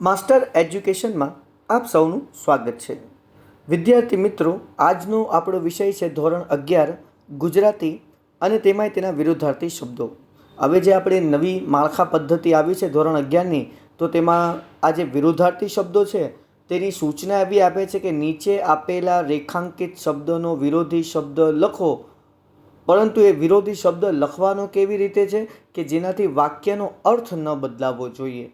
Master એજ્યુકેશનમાં આપ સૌનું સ્વાગત છે. વિદ્યાર્થી મિત્રો, આજનો આપણો વિષય છે ધોરણ 11 ગુજરાતી અને તેમાંય તેના વિરુદ્ધાર્થી શબ્દો. હવે જે આપણે નવી માળખા પદ્ધતિ આવી છે ધોરણ 11ની, તો તેમાં આ જે વિરુદ્ધાર્થી શબ્દો છે તેની સૂચના એવી આપે છે કે નીચે આપેલા રેખાંકિત શબ્દનો વિરોધી શબ્દ લખો, પરંતુ એ વિરોધી શબ્દ લખવાનો કેવી રીતે છે કે જેનાથી વાક્યનો અર્થ ન બદલાવવો જોઈએ.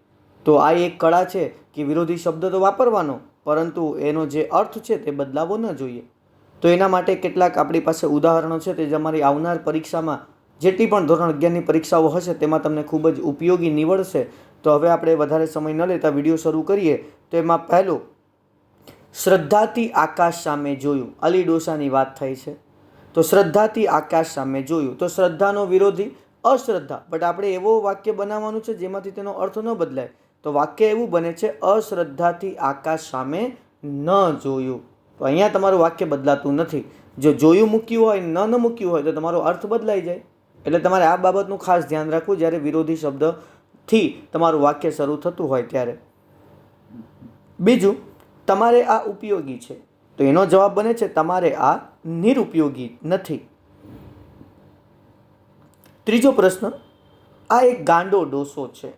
તો આ એક કળા છે કે વિરોધી શબ્દ તો વાપરવાનો, પરંતુ એનો જે અર્થ છે તે બદલાવવો ન જોઈએ. તો એના માટે કેટલાક આપણી પાસે ઉદાહરણો છે તે તમારી આવનાર પરીક્ષામાં, જેટલી પણ ધોરણ 11ની પરીક્ષાઓ હશે તેમાં તમને ખૂબ જ ઉપયોગી નીવડશે. તો હવે આપણે વધારે સમય ન લેતા વિડીયો શરૂ કરીએ. તો એમાં પહેલું, શ્રદ્ધાથી આકાશ સામે જોયું. અલી ડોસાની વાત થઈ છે, તો શ્રદ્ધાથી આકાશ સામે જોયું. તો શ્રદ્ધાનો વિરોધી અશ્રદ્ધા, બટ આપણે એવો વાક્ય બનાવવાનું છે જેમાંથી તેનો અર્થ ન બદલાય. તો વાક્ય એવું બને છે, અશ્રદ્ધાથી આકાશ સામે ન જોયું. તો અહીંયા તમારું વાક્ય બદલાતું નથી. જો જોયું મૂક્યું હોય, ન મૂક્યું હોય તો તમારો અર્થ બદલાઈ જાય. એટલે તમારે આ બાબતનું ખાસ ધ્યાન રાખવું જ્યારે વિરોધી શબ્દથી તમારું વાક્ય શરૂ થતું હોય ત્યારે. બીજું, તમારે આ ઉપયોગી છે. તો એનો જવાબ બને છે તમારે આ નિરુપયોગી નથી. ત્રીજો પ્રશ્ન, આ એક ગાંડો ડોસો છે.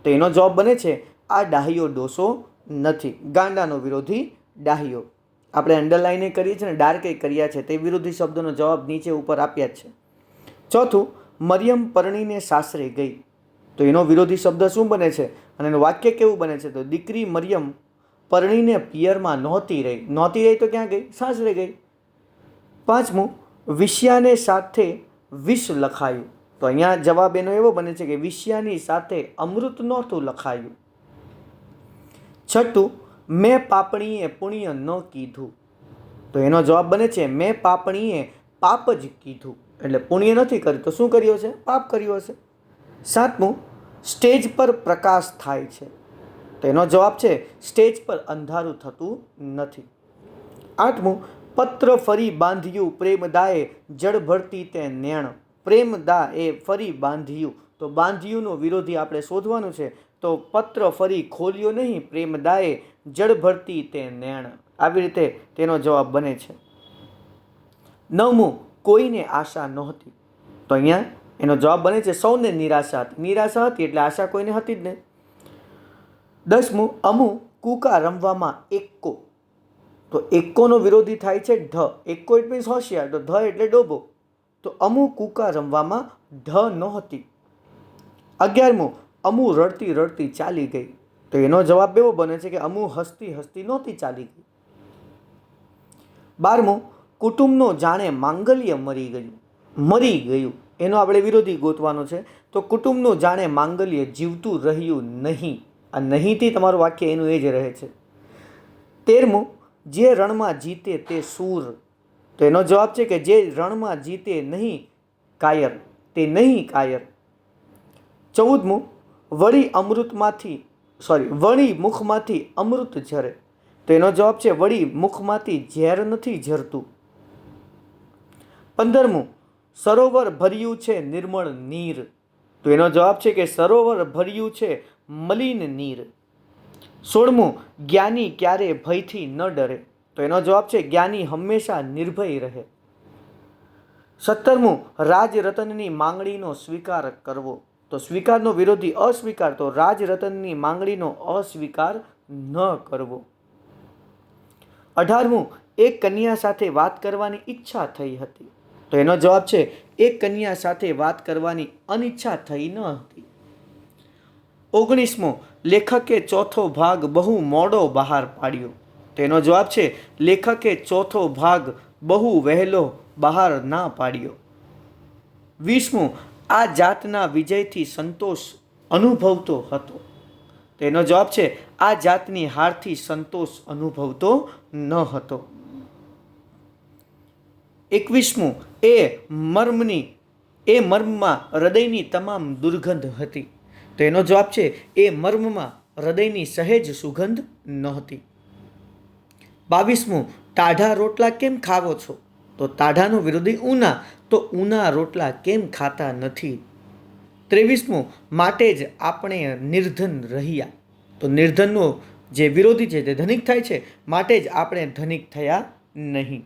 તો એનો જવાબ બને છે આ ડાહ્યો ડોસો નથી. ગાંડાનો વિરોધી ડાહ્યો. આપણે અંડરલાઇન કરીએ છીએ ને ડાર્ક કર્યા છે, તે વિરોધી શબ્દનો જવાબ નીચે ઉપર આપ્યા જ છે. ચોથું, મરિયમ પરણીને સાસરે ગઈ. તો એનો વિરોધી શબ્દ શું બને છે અને એનું વાક્ય કેવું બને છે? તો દીકરી મરિયમ પરણીને પિયરમાં નહોતી રહી. નહોતી રહી તો ક્યાં ગઈ? સાસરે ગઈ. પાંચમું, વિષ્યાને સાથે વિષ લખાયું. તો અહીંયા જવાબ એનો એવો બને છે કે વિષ્યાની સાથે અમૃત નહોતું લખાયું. છઠ્ઠું, મેં પાપણીએ પુણ્ય ન કીધું. તો એનો જવાબ બને છે મેં પાપણીએ પાપ જ કીધું. એટલે પુણ્ય નથી કર્યું તો શું કર્યો છે? પાપ કર્યો હશે. સાતમું, સ્ટેજ પર પ્રકાશ થાય છે. તો એનો જવાબ છે સ્ટેજ પર અંધારું થતું નથી. આઠમું, પત્ર ફરી બાંધ્યું પ્રેમદાએ જળ ભરતી તે નેણ. પ્રેમદા એ ફરી બાંધ્યું, તો બાંધ્યુંનો વિરોધી આપણે શોધવાનું છે. તો પત્ર ફરી ખોલ્યો નહીં, પ્રેમદાએ જળ ભરતી તે નેણ. આવી રીતે તેનો જવાબ બને છે. નવમું, કોઈને આશા નહોતી. તો અહીંયા એનો જવાબ બને છે સૌને નિરાશા હતી. નિરાશા હતી એટલે આશા કોઈને હતી જ નહીં. દસમું, અમુ કૂકા રમવામાં એક્કો. તો એક્કોનો વિરોધી થાય છે ઢ. એક્કો ઇટ મીન્સ હોશિયાર, તો ધ એટલે ડોબો. તો અમુ કૂકા રમવામાં ઢ નહોતી. 11મું, અમુ રડતી રડતી ચાલી ગઈ. તો એનો જવાબ એવો બને છે કે અમુ હસતી હસતી નહોતી ચાલી ગઈ. 12મું, કુટુંબનો જાણે માંગલ્ય મરી ગયું. મરી ગયું એનો આપણે વિરોધી ગોતવાનો છે. તો કુટુંબનું જાણે માંગલ્ય જીવતું રહ્યું નહીં. આ નહીંથી તમારું વાક્ય એનું એ જ રહે છે. 13મું, જે રણમાં જીતે તે સૂર. તો એનો જવાબ છે કે જે રણમાં જીતે નહીં કાયર, તે નહીં કાયર. 14મું, વળી મુખમાંથી અમૃત ઝરે. તો એનો જવાબ છે વળી મુખમાંથી ઝેર નથી ઝરતું. 15મું, સરોવર ભર્યું છે નિર્મળ નીર. તો એનો જવાબ છે કે સરોવર ભર્યું છે મલિન નીર. 16મું, જ્ઞાની ક્યારે ભયથી ન ડરે. તો એનો જવાબ છે જ્ઞાની હંમેશા નિર્ભય રહે. 17મું, રાજરતનની માંગણીનો સ્વીકાર કરવો. તો સ્વીકારનો વિરોધી અસ્વીકાર, તો રાજરતનની માંગણીનો અસ્વીકાર ન કરવો. 18મું, એક કન્યા સાથે વાત કરવાની ઈચ્છા થઈ હતી. તો એનો જવાબ છે એક કન્યા સાથે વાત કરવાની અનિચ્છા થઈ ન હતી. 19મું, લેખકે ચોથો ભાગ બહુ મોડો બહાર પાડ્યો. તો એનો જવાબ છે લેખકે ચોથો ભાગ બહુ વહેલો બહાર ના પાડ્યો. 20મું, આ જાતના વિજયથી સંતોષ અનુભવતો હતો. તો એનો જવાબ છે આ જાતની હારથી સંતોષ અનુભવતો ન હતો. 21મું, એ મર્મમાં હૃદયની તમામ દુર્ગંધ હતી. તો એનો જવાબ છે એ મર્મમાં હૃદયની સહેજ સુગંધ નહોતી. 22મું, ટાઢા રોટલા કેમ ખાવો છો. તો ટાઢાનો વિરોધી ઊના, તો ઊના રોટલા કેમ ખાતા નથી. 23મું, માટે જ આપણે નિર્ધન રહ્યા. તો નિર્ધનનો જે વિરોધી છે તે ધનિક થાય છે, માટે જ આપણે ધનિક થયા નહીં.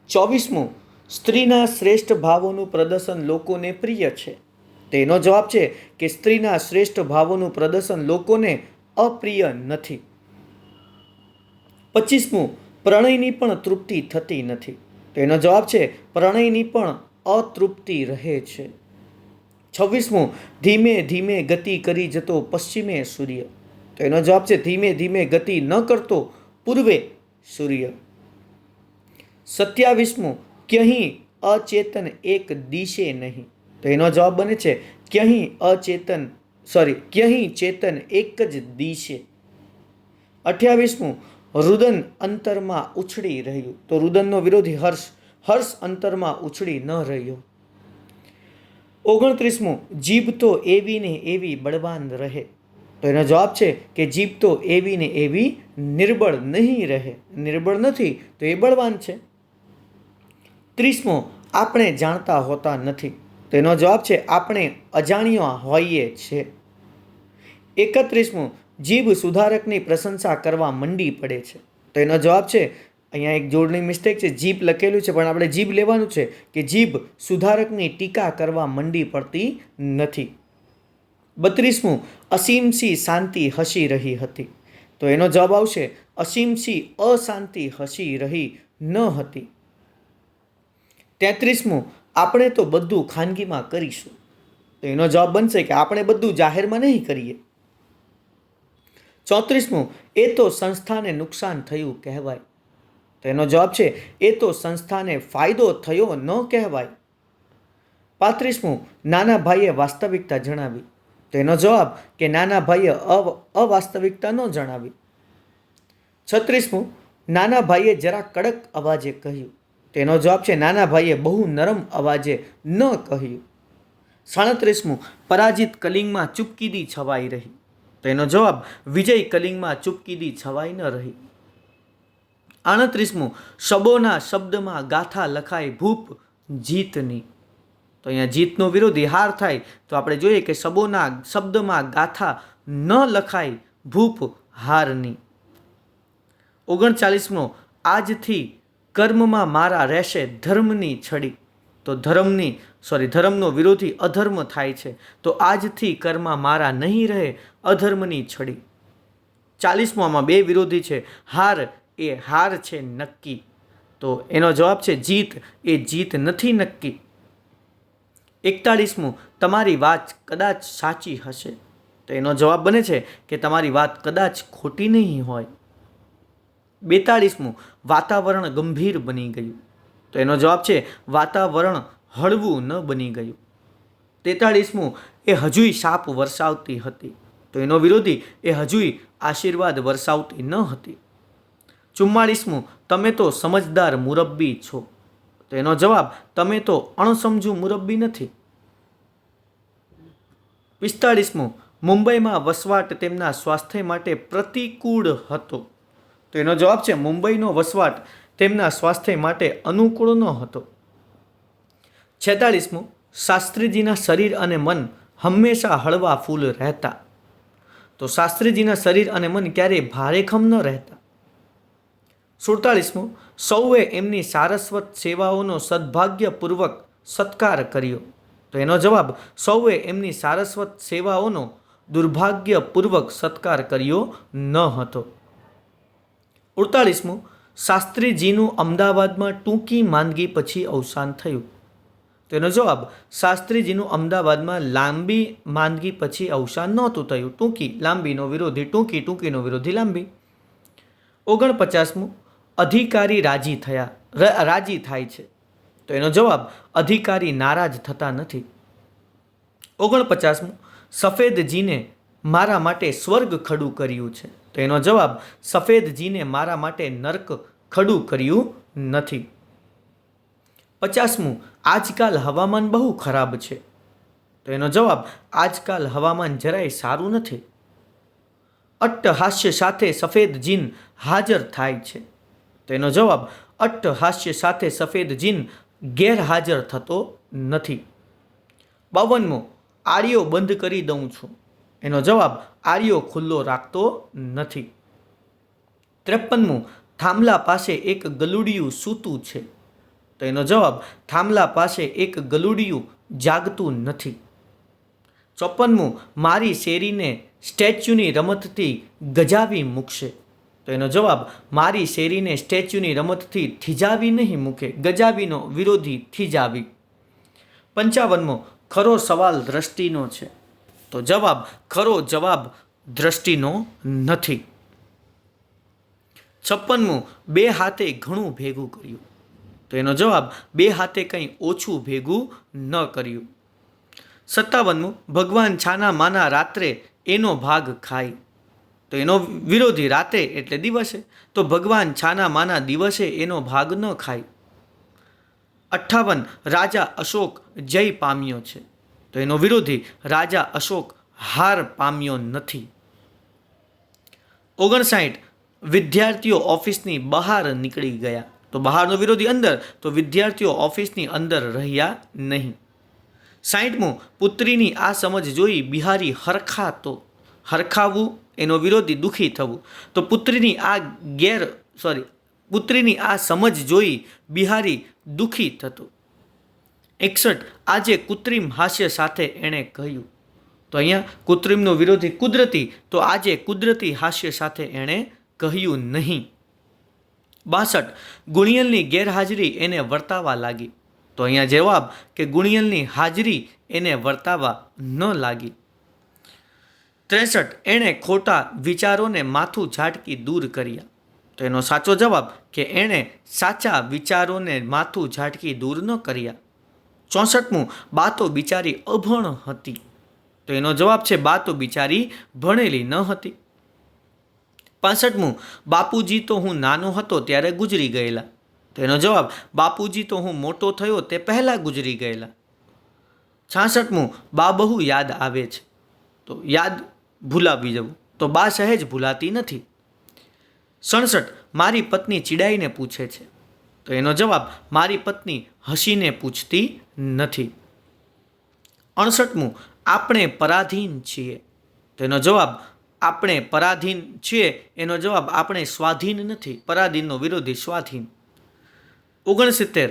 24મું, સ્ત્રીના શ્રેષ્ઠ ભાવોનું પ્રદર્શન લોકોને પ્રિય છે. તેનો જવાબ છે કે સ્ત્રીના શ્રેષ્ઠ ભાવોનું પ્રદર્શન લોકોને અપ્રિય નથી. 25મું, પ્રણયની પણ તૃપ્તિ થતી નથી. તેનો જવાબ છે પ્રણયની પણ અતૃપ્તિ રહે છે. 26મું, ધીમે ધીમે ગતિ કરી જતો પશ્ચિમે સૂર્ય. તેનો જવાબ છે ધીમે ધીમે ગતિ ન કરતો પૂર્વે સૂર્ય. 27મું, ક્યહીં અચેતન એક દિશે નહીં. તો એનો જવાબ બને છે ક્યહીં ચેતન એક જ દિશે. 28મું, રુદન અંતરમાં ઉછળી રહ્યું. તો રુદનનો વિરોધી હર્ષ અંતરમાં ઉછળી ન રહ્યો. 29મું, જીભ તો એવી ને એવી બળવાન રહે. તો એનો જવાબ છે કે જીભ તો એવી ને એવી નિર્બળ નહીં રહે. નિર્બળ નથી તો એ બળવાન છે. 30મું, આપણે જાણતા હોતા નથી. તો એનો જવાબ છે આપણે અજાણ્યા હોઈએ છીએ. 31મું, જીભ સુધારકની પ્રશંસા કરવા મંડી પડે છે. તો એનો જવાબ છે, અહીંયા એક જોડણી મિસ્ટેક છે, જીભ લખેલું છે પણ આપણે જીભ લેવાનું છે કે જીભ સુધારકની ટીકા કરવા મંડી પડતી નથી. 32મું, અસીમસી શાંતિ હસી રહી હતી. તો એનો જવાબ આવશે અસીમસી અશાંતિ હસી રહી ન હતી. 33મું, આપણે તો બધું ખાનગીમાં કરીશું. તો એનો જવાબ બનશે કે આપણે બધું જાહેરમાં નહીં કરીએ. 34મું, એ તો સંસ્થાને નુકસાન થયું કહેવાય. તો એનો જવાબ છે એ તો સંસ્થાને ફાયદો થયો ન કહેવાય. 35મું, નાના ભાઈએ વાસ્તવિકતા જણાવી. તો એનો જવાબ કે નાના ભાઈએ અવાસ્તવિકતા ન જણાવી. 36મું, નાના ભાઈએ જરા કડક અવાજે કહ્યું. તેનો જવાબ છે નાના ભાઈએ બહુ નરમ અવાજે ન કહ્યું. 37મું, પરાજિત કલિંગમાં ચૂપકીદી છવાઈ રહી. તો એનો જવાબ વિજય કલિંગમાં ચૂપકીદી છવાઈ ન રહી. 38મું, શબોના શબ્દમાં ગાથા લખાય ભૂપ જીતની. તો અહીંયા જીતનો વિરોધી હાર થાય તો આપણે જોઈએ કે શબોના શબ્દમાં ગાથા ન લખાય ભૂપ હારની. 39મું, આજથી કર્મમાં મારા રહેશે ધર્મની છડી. તો ધર્મનો વિરોધી અધર્મ થાય છે. તો આજથી કર્મમાં મારા નહીં રહે અધર્મની છડી. 40મું, બે વિરોધી છે. હાર એ હાર છે નક્કી. તો એનો જવાબ છે જીત એ જીત નથી નક્કી. 41મું, તમારી વાત કદાચ સાચી હશે. તો એનો જવાબ બને છે કે તમારી વાત કદાચ ખોટી નહીં હોય. 42મું, વાતાવરણ ગંભીર બની ગયું. તો એનો જવાબ છે વાતાવરણ હળવું ન બની ગયું. 43મું, એ હજુય શાપ વરસાવતી હતી. તો એનો વિરોધી એ હજુય આશીર્વાદ વરસાવતી ન હતી. 44મું, તમે તો સમજદાર મુરબ્બી છો. તો એનો જવાબ તમે તો અણસમજુ મુરબ્બી નથી. 45મું, મુંબઈમાં વસવાટ તેમના સ્વાસ્થ્ય માટે પ્રતિકૂળ હતો. તો એનો જવાબ છે મુંબઈનો વસવાટ તેમના સ્વાસ્થ્ય માટે અનુકૂળ ન હતો. 46મું, શાસ્ત્રીજીના શરીર અને મન હંમેશા હળવા ફૂલ રહેતા. તો શાસ્ત્રીજીના શરીર અને મન ક્યારેય ભારેખમ ન રહેતા. 47મું, સૌએ એમની સારસ્વત સેવાઓનો સદભાગ્યપૂર્વક સત્કાર કર્યો. તો એનો જવાબ સૌએ એમની સારસ્વત સેવાઓનો દુર્ભાગ્યપૂર્વક સત્કાર કર્યો ન હતો. 48મું, શાસ્ત્રીજીનું અમદાવાદમાં ટૂંકી માંદગી પછી અવસાન થયું. તો એનો જવાબ શાસ્ત્રીજીનું અમદાવાદમાં લાંબી માંદગી પછી અવસાન નહોતું થયું. ટૂંકી, લાંબીનો વિરોધી ટૂંકી, ટૂંકીનો વિરોધી લાંબી. 49મું, અધિકારી રાજી થાય છે. તો એનો જવાબ અધિકારી નારાજ થતા નથી. 49મું, સફેદજીને મારા માટે સ્વર્ગ ખડું કર્યું છે. તો એનો જવાબ સફેદજીને મારા માટે નર્ક ખડું કર્યું નથી. 50મું, આજકાલ હવામાન બહુ ખરાબ છે. તો એનો જવાબ આજકાલ હવામાન જરાય સારું નથી. અટ્ટહાસ્ય સાથે સફેદ જીન હાજર થાય છે. તો એનો જવાબ અટ્ટહાસ્ય સાથે સફેદ જીન ગેરહાજર થતો નથી. 52મું, આડિયો બંધ કરી દઉં છું. એનો જવાબ આર્યો ખુલ્લો રાખતો નથી. 53મું થાંભલા પાસે એક ગલુડિયું સૂતું છે. તો એનો જવાબ થાંભલા પાસે એક ગલુડિયું જાગતું નથી. 54મું મારી શેરીને સ્ટેચ્યુની રમતથી ગજાવી મૂકશે. તો એનો જવાબ મારી શેરીને સ્ટેચ્યુની રમતથી થીજાવી નહીં મૂકે. ગજાવીનો વિરોધી થીજાવી. 55મો ખરો સવાલ દ્રષ્ટિનો છે. તો ખરો જવાબ દ્રષ્ટિનો નથી. 56મું બે હાથે ઘણું ભેગું કર્યું. તો એનો જવાબ બે હાથે કંઈ ઓછું ભેગું ન કર્યું. 57મું ભગવાન છાના માના રાત્રે એનો ભાગ ખાય. તો એનો વિરોધી રાતે એટલે દિવસે. તો ભગવાન છાના માના દિવસે એનો ભાગ ન ખાય. 58 રાજા અશોક જય પામ્યો છે. તો એનો વિરોધી રાજા અશોક હાર પામ્યો નથી. 59 વિદ્યાર્થીઓ ઓફિસની બહાર નીકળી ગયા. તો બહારનો વિરોધી અંદર. તો વિદ્યાર્થીઓ ઓફિસની અંદર રહ્યા નહીં. 60મું પુત્રીની આ સમજ જોઈ બિહારી હરખાવવું એનો વિરોધી દુઃખી થવું. તો પુત્રીની આ સમજ જોઈ બિહારી દુઃખી થતો. 61 આજે કૃત્રિમ હાસ્ય સાથે એણે કહ્યું. તો અહીંયા કૃત્રિમનો વિરોધી કુદરતી. તો આજે કુદરતી હાસ્ય સાથે એણે કહ્યું નહીં. 62 ગુણિયલની ગેરહાજરી એને વર્તાવા લાગી. તો અહીંયા જવાબ કે ગુણિયલની હાજરી એને વર્તાવા ન લાગી. 63 એણે ખોટા વિચારોને માથું ઝાટકી દૂર કર્યા. તો એનો સાચો જવાબ કે એણે સાચા વિચારોને માથું ઝાટકી દૂર ન કર્યા. 64મું બા તો બિચારી અભણ હતી. તો એનો જવાબ છે બા તો બિચારી ભણેલી ન હતી. 65મું બાપુજી તો હું નાનો હતો ત્યારે ગુજરી ગયેલા. તો એનો જવાબ બાપુજી તો હું મોટો થયો તે પહેલાં ગુજરી ગયેલા. 66મું બા બહુ યાદ આવે છે. તો યાદ ભૂલાવી જવું. તો બા સહેજ ભૂલાતી નથી. 67 મારી પત્ની ચીડાઈને પૂછે છે. તો એનો જવાબ મારી પત્ની હસીને પૂછતી નથી. 68મું આપણે પરાધીન છીએ. તો એનો જવાબ આપણે પરાધીન છીએ એનો જવાબ આપણે સ્વાધીન નથી. પરાધીનનો વિરોધી સ્વાધીન. 69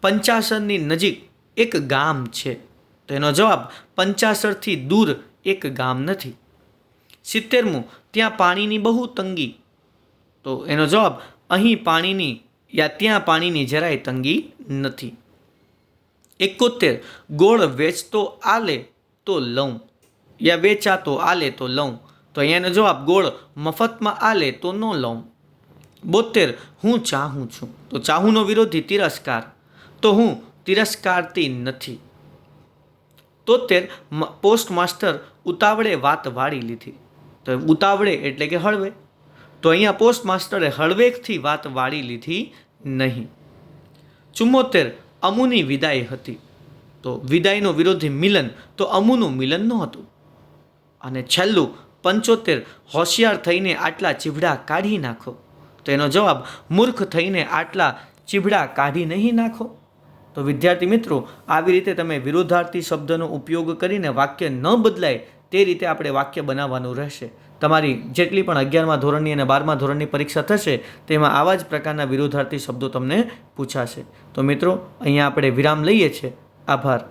પંચાસરની નજીક એક ગામ છે. તો એનો જવાબ પંચાસરથી દૂર એક ગામ નથી. 70મું ત્યાં પાણીની બહુ તંગી. તો એનો જવાબ અહીં પાણીની ત્યાં પાણીની જરાય તંગી નથી. 71 ગોળ વેચતો આલે તો લઉં યા વેચાતો આલે તો લઉં. તો અહીંયાનો જવાબ ગોળ મફતમાં આલે તો ન લઉં. 72 હું ચાહું છું. તો ચાહુંનો વિરોધી તિરસ્કાર. તો હું તિરસ્કારતી નથી. 73 પોસ્ટમાસ્ટર ઉતાવળે વાત વાળી લીધી. તો ઉતાવળે એટલે કે હળવે. તો અહીંયા પોસ્ટમાસ્ટરે હળવેકથી વાત વાળી લીધી નહીં. 74 અમુની વિદાય હતી. તો વિદાયનો વિરોધી મિલન. તો અમુનું મિલન નહોતું. અને છેલ્લું 75 હોશિયાર થઈને આટલા ચીભડા કાઢી નાખો. તો એનો જવાબ મૂર્ખ થઈને આટલા ચીભડા કાઢી નહીં નાખો. તો વિદ્યાર્થી મિત્રો આવી રીતે તમે વિરોધાર્થી શબ્દનો ઉપયોગ કરીને વાક્ય ન બદલાય તે રીતે આપણે વાક્ય બનાવવાનું રહેશે. તમારી જેટલી પણ 11મા ધોરણની અને 12મા ધોરણની પરીક્ષા થશે તેમાં આવા જ પ્રકારના વિરોધાર્થી શબ્દો તમને પૂછાશે. તો મિત્રો અહીંયા આપણે વિરામ લઈએ છીએ. આભાર.